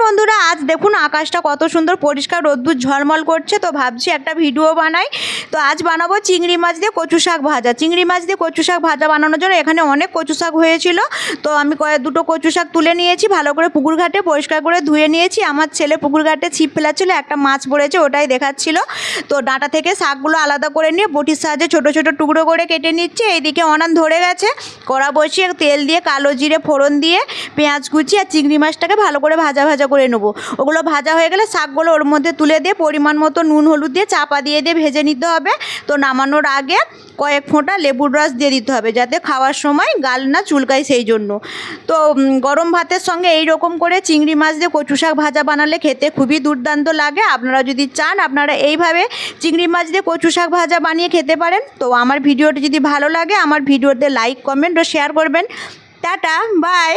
বন্ধুরা, আজ দেখুন আকাশটা কত সুন্দর পরিষ্কার, রোদ্দুর ঝলমল করছে। তো ভাবছি একটা ভিডিও বানাই। তো আজ বানাবো চিংড়ি মাছ দিয়ে কচু শাক ভাজা। চিংড়ি মাছ দিয়ে কচু শাক ভাজা বানানোর জন্য এখানে অনেক কচু শাক হয়েছিল। তো আমি দুটো কচু শাক তুলে নিয়েছি, ভালো করে পুকুর ঘাটে পরিষ্কার করে ধুয়ে নিয়েছি। আমার ছেলে পুকুর ঘাটে ছিপ ফেলাচ্ছিল, একটা মাছ পড়েছে, ওটাই দেখাচ্ছিল। তো ডাঁটা থেকে শাকগুলো আলাদা করে নিয়ে বটির সাহায্যে ছোটো ছোটো টুকরো করে কেটে নিচ্ছি। এইদিকে অনান ধরে গেছে, কড়া বসিয়ে তেল দিয়ে কালো জিরে ফোড়ন দিয়ে পেঁয়াজ কুচি আর চিংড়ি মাছটাকে ভালো করে ভাজা ভাজা করে নেবো। ওগুলো ভাজা হয়ে গেলে শাকগুলো ওর মধ্যে তুলে দিয়ে পরিমাণ মতো নুন হলুদ দিয়ে চাপা দিয়ে ভেজে নিতে হবে। তো নামানোর আগে কয়েক ফোঁটা লেবুর রস দিয়ে দিতে হবে, যাতে খাওয়ার সময় গাল না চুলকায়, সেই জন্য। তো গরম ভাতের সঙ্গে এই রকম করে চিংড়ি মাছ দিয়ে কচু শাক ভাজা বানালে খেতে খুবই দুর্দান্ত লাগে। আপনারা যদি চান, আপনারা এইভাবে চিংড়ি মাছ দিয়ে কচু শাক ভাজা বানিয়ে খেতে পারেন। তো আমার ভিডিওটি যদি ভালো লাগে, আমার ভিডিওতে লাইক কমেন্ট ও শেয়ার করবেন। Tata, by.